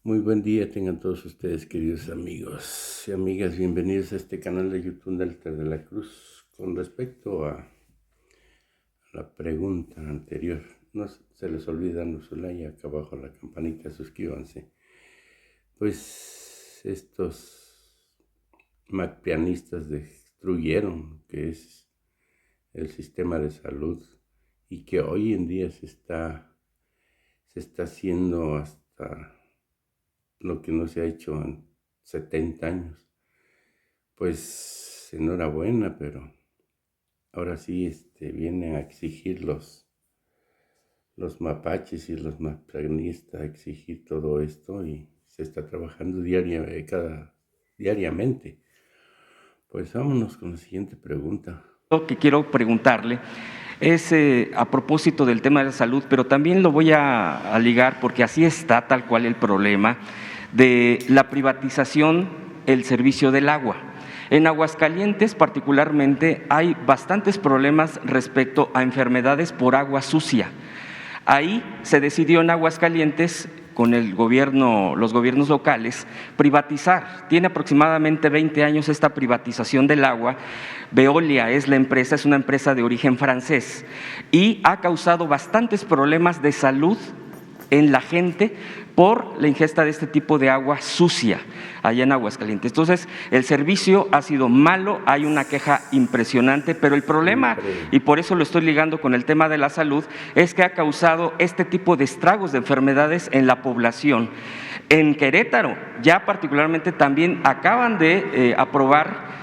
Muy buen día tengan todos ustedes, queridos amigos y amigas. Bienvenidos a este canal de YouTube de Alter de la Cruz. Con respecto a la pregunta anterior, no se les olvide darnos su like, acá abajo la campanita, suscríbanse. Pues estos macpianistas destruyeron que es el sistema de salud y que hoy en día se está haciendo hasta lo que no se ha hecho en 70 años. Pues enhorabuena, pero ahora sí vienen a exigir los mapaches y los mapanistas, a exigir todo esto y se está trabajando diariamente. Pues vámonos con la siguiente pregunta. Lo que quiero preguntarle es a propósito del tema de la salud, pero también lo voy a ligar porque así está tal cual el problema de la privatización del servicio del agua. En Aguascalientes particularmente hay bastantes problemas respecto a enfermedades por agua sucia. Ahí se decidió en Aguascalientes, con los gobiernos locales, privatizar. Tiene aproximadamente 20 años esta privatización del agua. Veolia es la empresa, es una empresa de origen francés y ha causado bastantes problemas de salud en la gente por la ingesta de este tipo de agua sucia allá en Aguascalientes. Entonces, el servicio ha sido malo, hay una queja impresionante, pero el problema, y por eso lo estoy ligando con el tema de la salud, es que ha causado este tipo de estragos de enfermedades en la población. En Querétaro, ya particularmente también acaban de aprobar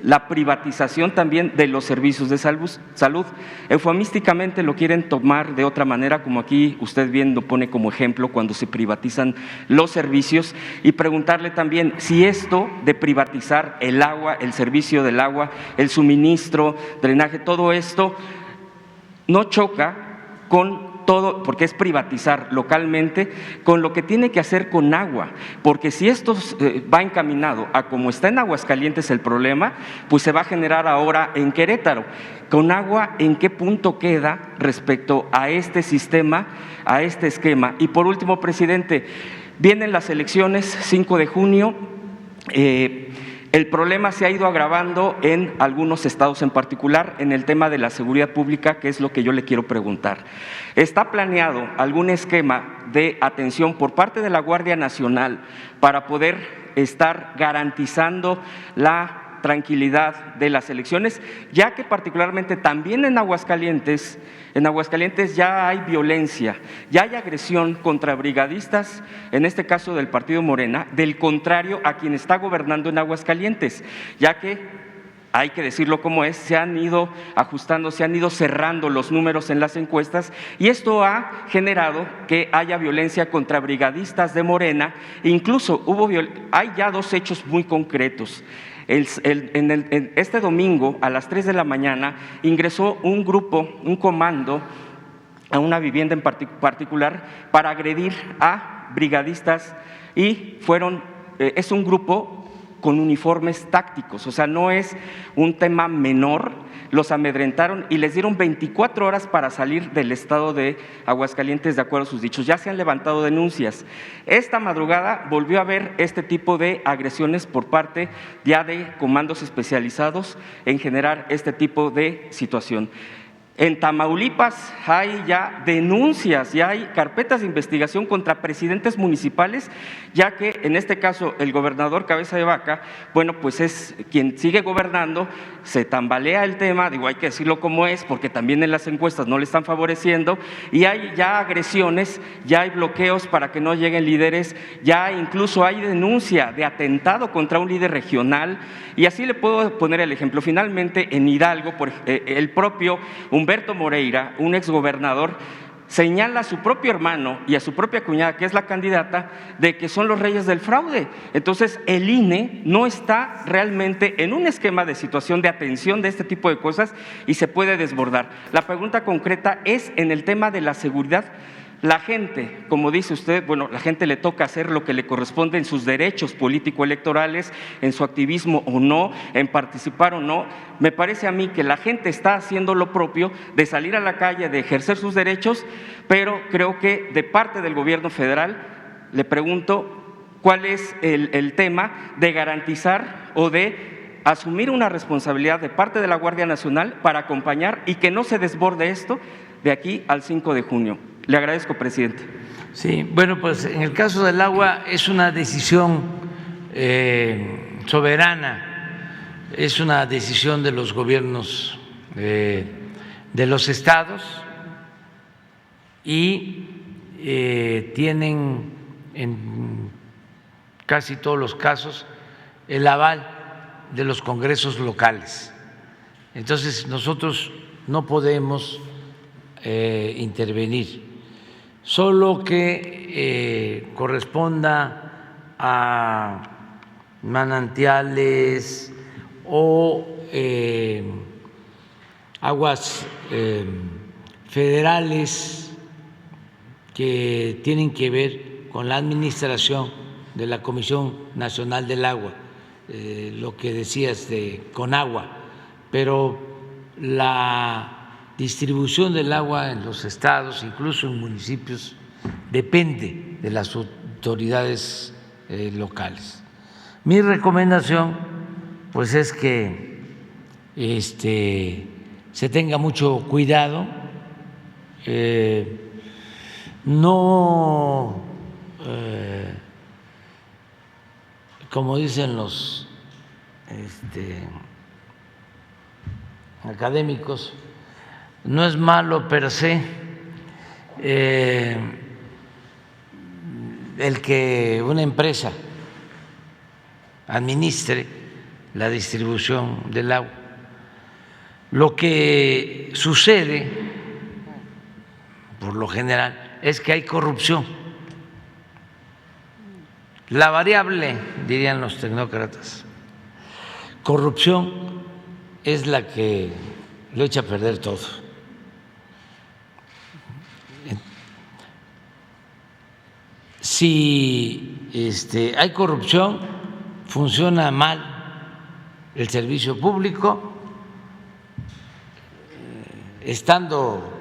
la privatización también de los servicios de salud. Eufemísticamente lo quieren tomar de otra manera, como aquí usted bien lo pone como ejemplo cuando se privatizan los servicios, y preguntarle también si esto de privatizar el agua, el servicio del agua, el suministro, drenaje, todo esto no choca con todo, porque es privatizar localmente, con lo que tiene que hacer con agua, porque si esto va encaminado a como está en Aguascalientes el problema, pues se va a generar ahora en Querétaro. Con agua, ¿en qué punto queda respecto a este sistema, a este esquema? Y por último, presidente, vienen las elecciones 5 de junio, el problema se ha ido agravando en algunos estados en particular, en el tema de la seguridad pública, que es lo que yo le quiero preguntar. ¿Está planeado algún esquema de atención por parte de la Guardia Nacional para poder estar garantizando la tranquilidad de las elecciones, ya que particularmente también en Aguascalientes ya hay violencia, ya hay agresión contra brigadistas, en este caso del partido Morena, del contrario a quien está gobernando en Aguascalientes, ya que hay que decirlo como es, se han ido ajustando, se han ido cerrando los números en las encuestas y esto ha generado que haya violencia contra brigadistas de Morena, incluso hay ya 2 hechos muy concretos. Este domingo a las 3 de la mañana ingresó un grupo, un comando a una vivienda en particular para agredir a brigadistas y es un grupo con uniformes tácticos, o sea, no es un tema menor, los amedrentaron y les dieron 24 horas para salir del estado de Aguascalientes de acuerdo a sus dichos. Ya se han levantado denuncias. Esta madrugada volvió a haber este tipo de agresiones por parte ya de comandos especializados en generar este tipo de situación. En Tamaulipas hay ya denuncias, ya hay carpetas de investigación contra presidentes municipales, ya que en este caso el gobernador Cabeza de Vaca, bueno, pues es quien sigue gobernando, se tambalea el tema, hay que decirlo como es, porque también en las encuestas no le están favoreciendo, y hay ya agresiones, ya hay bloqueos para que no lleguen líderes, ya incluso hay denuncia de atentado contra un líder regional, y así le puedo poner el ejemplo. Finalmente, en Hidalgo, el propio Humberto Moreira, un exgobernador, señala a su propio hermano y a su propia cuñada, que es la candidata, de que son los reyes del fraude. Entonces, el INE no está realmente en un esquema de situación de atención de este tipo de cosas y se puede desbordar. La pregunta concreta es en el tema de la seguridad. La gente, como dice usted, bueno, la gente le toca hacer lo que le corresponde en sus derechos político-electorales, en su activismo o no, en participar o no. Me parece a mí que la gente está haciendo lo propio de salir a la calle, de ejercer sus derechos, pero creo que de parte del gobierno federal le pregunto cuál es el tema de garantizar o de asumir una responsabilidad de parte de la Guardia Nacional para acompañar y que no se desborde esto de aquí al 5 de junio. Le agradezco, presidente. Sí, bueno, pues en el caso del agua es una decisión soberana, es una decisión de los gobiernos de los estados y tienen en casi todos los casos el aval de los congresos locales. Entonces nosotros no podemos intervenir, solo que corresponda a manantiales o aguas federales que tienen que ver con la administración de la Comisión Nacional del Agua, lo que decías de Conagua, pero la distribución del agua en los estados, incluso en municipios, depende de las autoridades locales. Mi recomendación, pues, es que se tenga mucho cuidado, no, como dicen los académicos, no es malo per se el que una empresa administre la distribución del agua. Lo que sucede, por lo general, es que hay corrupción. La variable, dirían los tecnócratas, corrupción es la que lo echa a perder todo. Si hay corrupción, funciona mal el servicio público, estando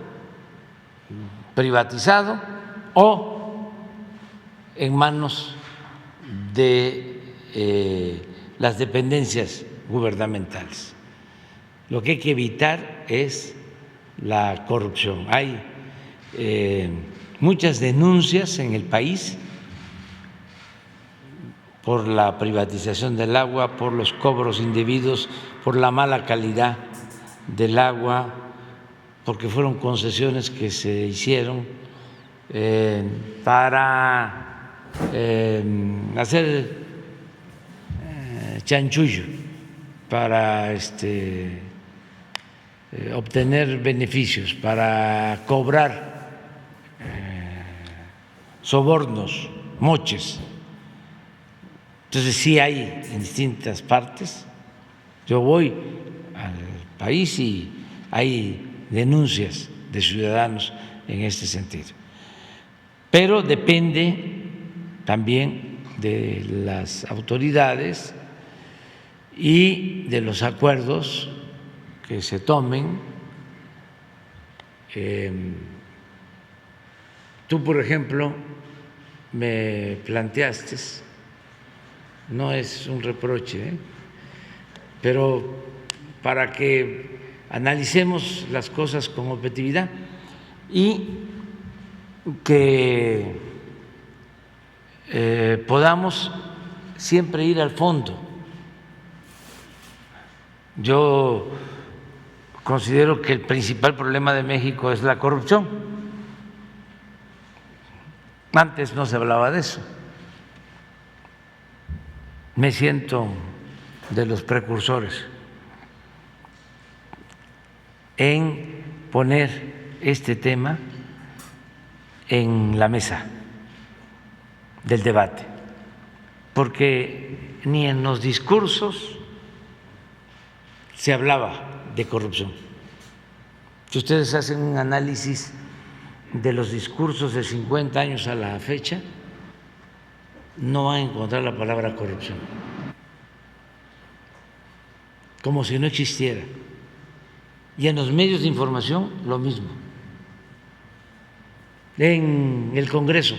privatizado o en manos de las dependencias gubernamentales. Lo que hay que evitar es la corrupción. Hay muchas denuncias en el país por la privatización del agua, por los cobros indebidos, por la mala calidad del agua, porque fueron concesiones que se hicieron para hacer chanchullo, para obtener beneficios, para cobrar sobornos, moches. Entonces sí hay en distintas partes. Yo voy al país y hay denuncias de ciudadanos en este sentido. Pero depende también de las autoridades y de los acuerdos que se tomen. Tú, por ejemplo, me planteaste, no es un reproche, pero para que analicemos las cosas con objetividad y que podamos siempre ir al fondo. Yo considero que el principal problema de México es la corrupción. Antes no se hablaba de eso. Me siento de los precursores en poner este tema en la mesa del debate, porque ni en los discursos se hablaba de corrupción. Si ustedes hacen un análisis de los discursos de 50 años a la fecha, no van a encontrar la palabra corrupción, como si no existiera. Y en los medios de información lo mismo. En el Congreso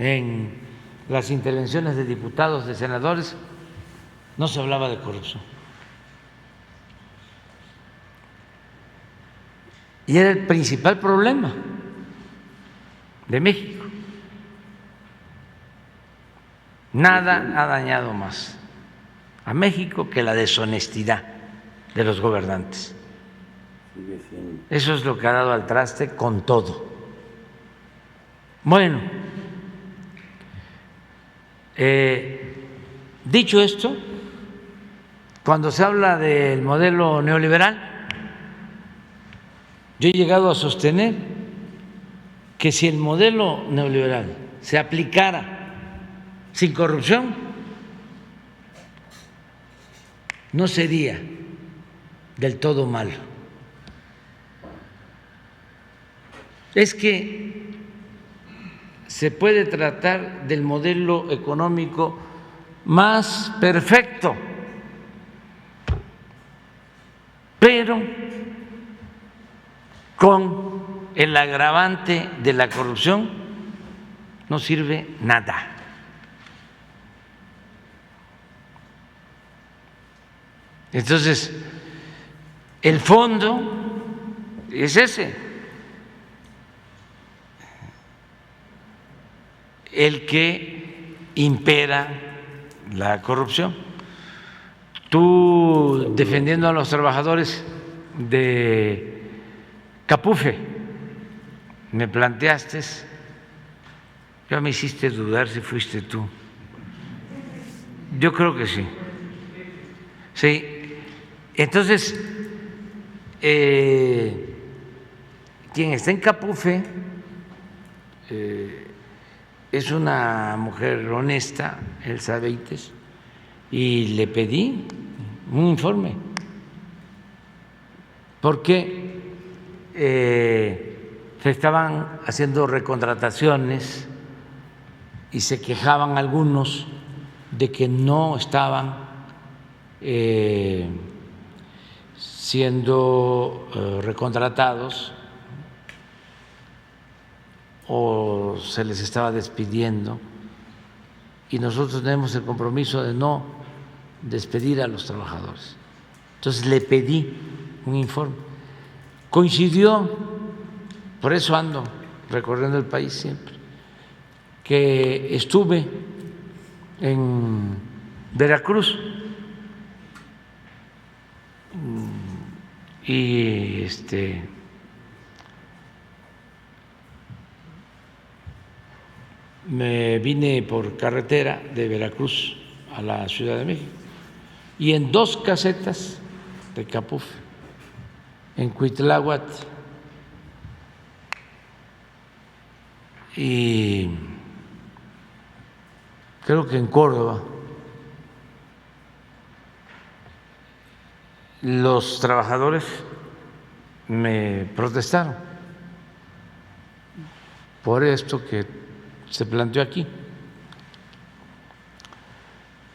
en las intervenciones de diputados, de senadores, no se hablaba de corrupción. Y era el principal problema de México. Nada ha dañado más a México que la deshonestidad de los gobernantes. Eso es lo que ha dado al traste con todo. Bueno, dicho esto, cuando se habla del modelo neoliberal, yo he llegado a sostener que si el modelo neoliberal se aplicara sin corrupción, no sería del todo malo. Es que se puede tratar del modelo económico más perfecto, pero con el agravante de la corrupción no sirve nada. Entonces, el fondo es ese, el que impera la corrupción. Tú, defendiendo a los trabajadores de Capufe, me planteaste, ya me hiciste dudar si fuiste tú. Yo creo que sí. Sí. Entonces, quien está en Capufe es una mujer honesta, Elsa Beites, y le pedí un informe porque se estaban haciendo recontrataciones y se quejaban algunos de que no estaban siendo recontratados o se les estaba despidiendo, y nosotros tenemos el compromiso de no despedir a los trabajadores. Entonces le pedí un informe. Coincidió, por eso ando recorriendo el país siempre, que estuve en Veracruz y me vine por carretera de Veracruz a la Ciudad de México, y en 2 casetas de Capufe, en Cuitláhuac y creo que en Córdoba, los trabajadores me protestaron por esto que se planteó aquí.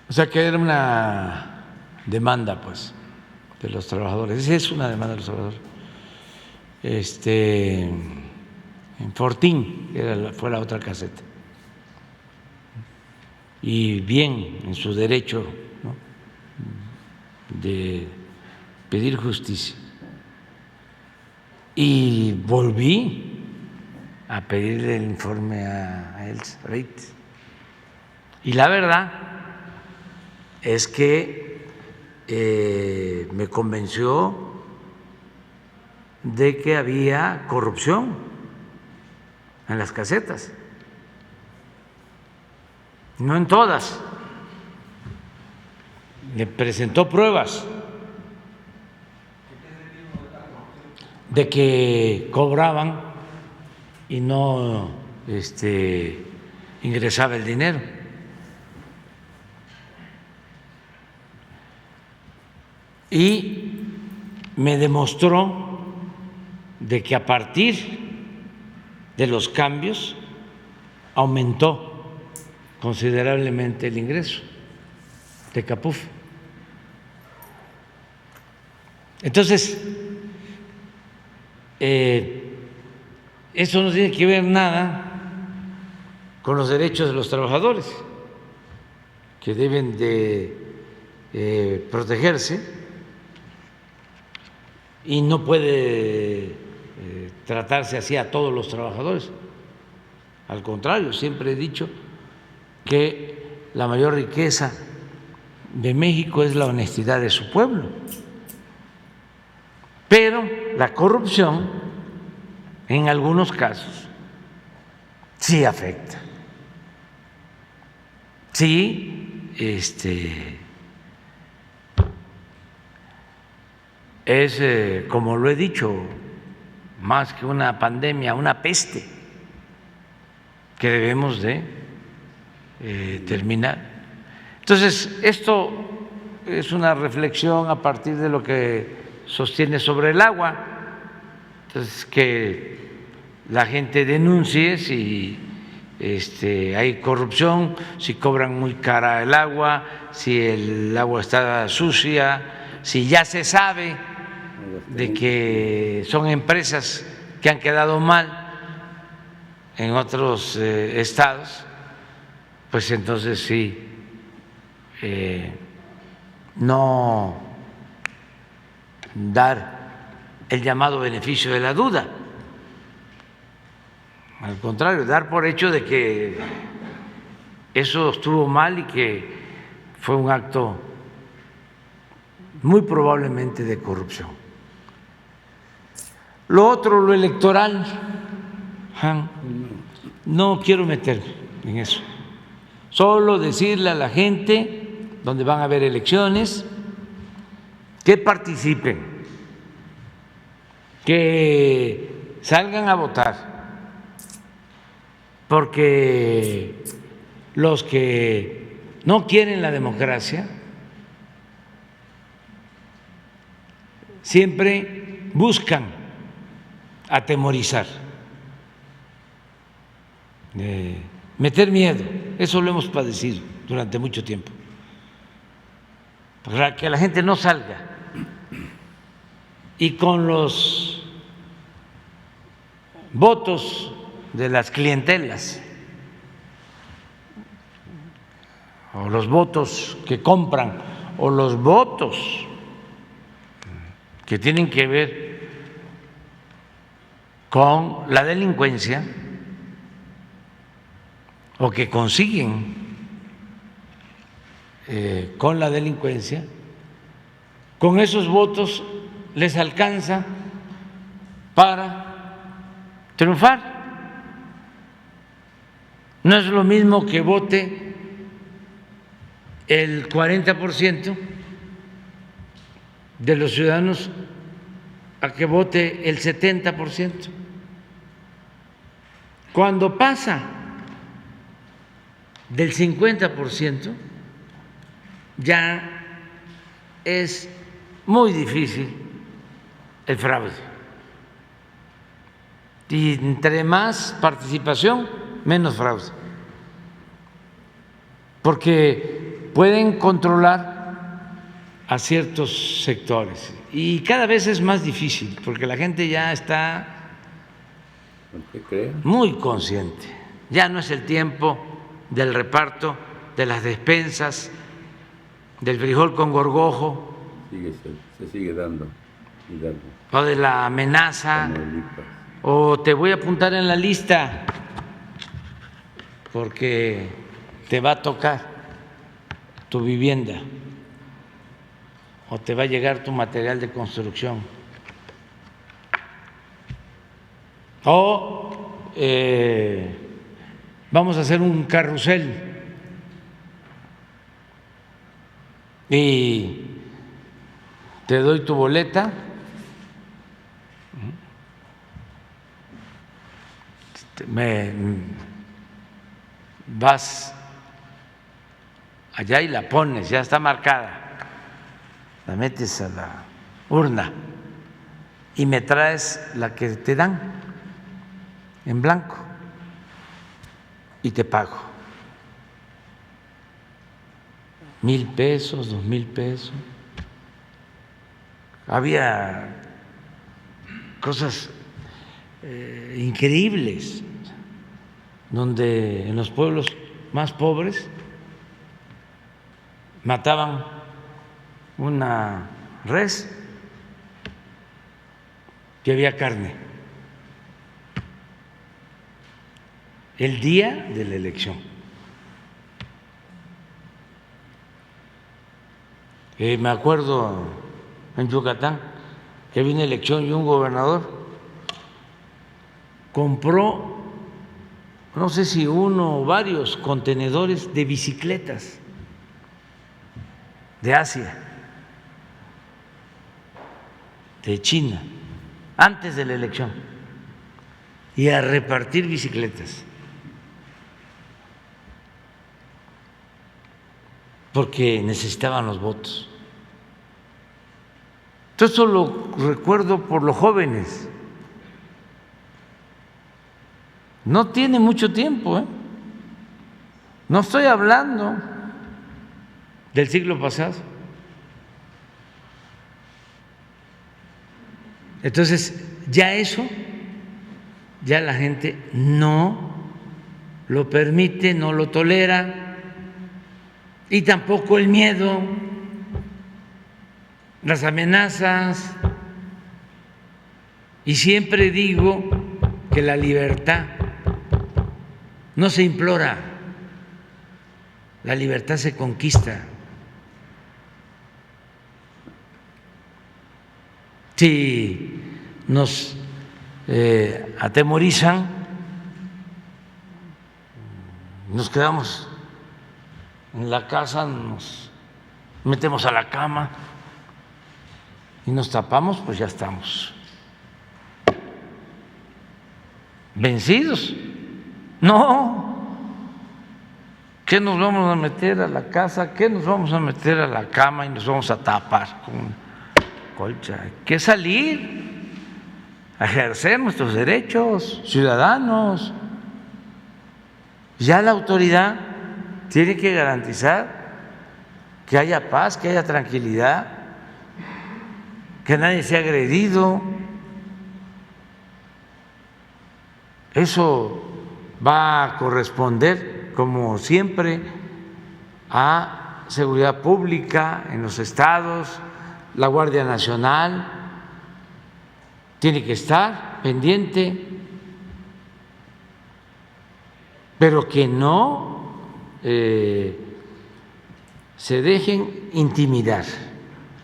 O sea que era una demanda, pues, de los trabajadores. Esa es una demanda de los trabajadores. En Fortín fue la otra caseta. Y bien, en su derecho, ¿no?, de pedir justicia. Y volví a pedirle el informe a Elsa Beites. Y la verdad es que me convenció de que había corrupción en las casetas. No en todas. Me presentó pruebas de que cobraban y no ingresaba el dinero. Y me demostró de que a partir de los cambios aumentó considerablemente el ingreso de Capufe. Entonces, eso no tiene que ver nada con los derechos de los trabajadores, que deben de protegerse, y no puede tratarse así a todos los trabajadores. Al contrario, siempre he dicho que la mayor riqueza de México es la honestidad de su pueblo. Pero la corrupción, en algunos casos, sí afecta. Sí, es, como lo he dicho, más que una pandemia, una peste que debemos de terminar. Entonces, esto es una reflexión a partir de lo que sostiene sobre el agua. Entonces, que la gente denuncie si hay corrupción, si cobran muy cara el agua, si el agua está sucia, si ya se sabe de que son empresas que han quedado mal en otros estados, pues entonces sí, no dar el llamado beneficio de la duda. Al contrario, dar por hecho de que eso estuvo mal y que fue un acto muy probablemente de corrupción. Lo otro, lo electoral, no quiero meterme en eso. Solo decirle a la gente, donde van a haber elecciones, que participen, que salgan a votar, porque los que no quieren la democracia siempre buscan atemorizar, meter miedo. Eso lo hemos padecido durante mucho tiempo, para que la gente no salga. Y con los votos de las clientelas o los votos que compran o los votos que tienen que ver con la delincuencia o que consiguen con la delincuencia, con esos votos les alcanza para triunfar. No es lo mismo que vote el 40% de los ciudadanos a que vote el 70%. Cuando pasa del 50%, ya es muy difícil el fraude. Y entre más participación, menos fraude. Porque pueden controlar a ciertos sectores. Y cada vez es más difícil, porque la gente ya está muy consciente. Ya no es el tiempo del reparto de las despensas, del frijol con gorgojo, se sigue dando y dando, o de la amenaza, o te voy a apuntar en la lista porque te va a tocar tu vivienda o te va a llegar tu material de construcción, o vamos a hacer un carrusel y te doy tu boleta, vas allá y la pones, ya está marcada, la metes a la urna y me traes la que te dan en blanco y te pago 1,000 pesos, 2,000 pesos. Había cosas increíbles. donde en los pueblos más pobres mataban una res que había carne el día de la elección. Me acuerdo en Yucatán que había una elección y un gobernador compró, no sé si uno o varios contenedores de bicicletas de Asia, de China, antes de la elección, y a repartir bicicletas, porque necesitaban los votos. Todo esto lo recuerdo por los jóvenes. No tiene mucho tiempo, ¿eh? No estoy hablando del siglo pasado. Entonces, ya eso, ya la gente no lo permite, no lo tolera, y tampoco el miedo, las amenazas. Y siempre digo que la libertad no se implora, la libertad se conquista. Si nos atemorizan, nos quedamos en la casa, nos metemos a la cama y nos tapamos, pues ya estamos vencidos. No, ¿qué nos vamos a meter a la casa? ¿Qué nos vamos a meter a la cama y nos vamos a tapar con colcha? Hay que salir a ejercer nuestros derechos ciudadanos. Ya la autoridad tiene que garantizar que haya paz, que haya tranquilidad, que nadie sea agredido. Eso va a corresponder, como siempre, a seguridad pública en los estados. La Guardia Nacional tiene que estar pendiente, pero que no se dejen intimidar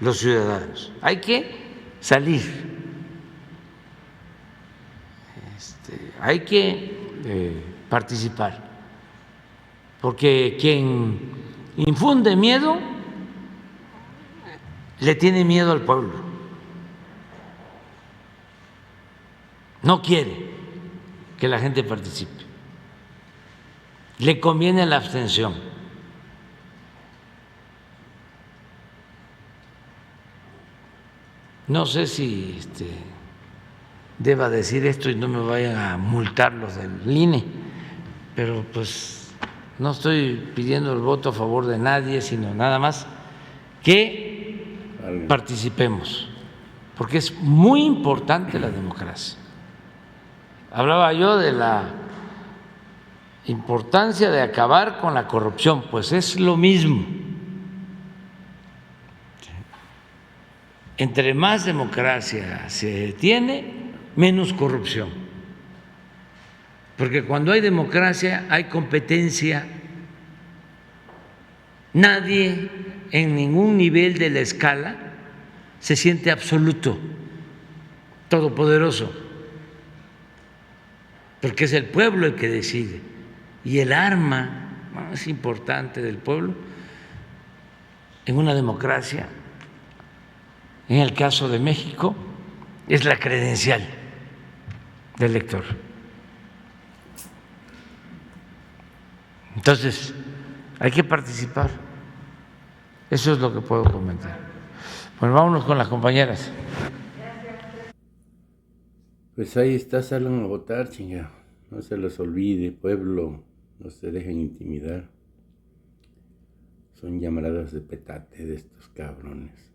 los ciudadanos. Hay que salir, hay que participar, porque quien infunde miedo le tiene miedo al pueblo, no quiere que la gente participe, le conviene la abstención. No sé si deba decir esto y no me vayan a multar los del INE, pero pues no estoy pidiendo el voto a favor de nadie, sino nada más que participemos, porque es muy importante la democracia. Hablaba yo de la importancia de acabar con la corrupción, pues es lo mismo. Entre más democracia se tiene, menos corrupción. Porque cuando hay democracia hay competencia. Nadie en ningún nivel de la escala se siente absoluto, todopoderoso, porque es el pueblo el que decide. Y el arma más importante del pueblo en una democracia, en el caso de México, es la credencial del elector. Entonces, hay que participar. Eso es lo que puedo comentar. Bueno, vámonos con las compañeras. Pues ahí está, salgan a votar, chinga. No se les olvide, pueblo, no se dejen intimidar. Son llamaradas de petate de estos cabrones.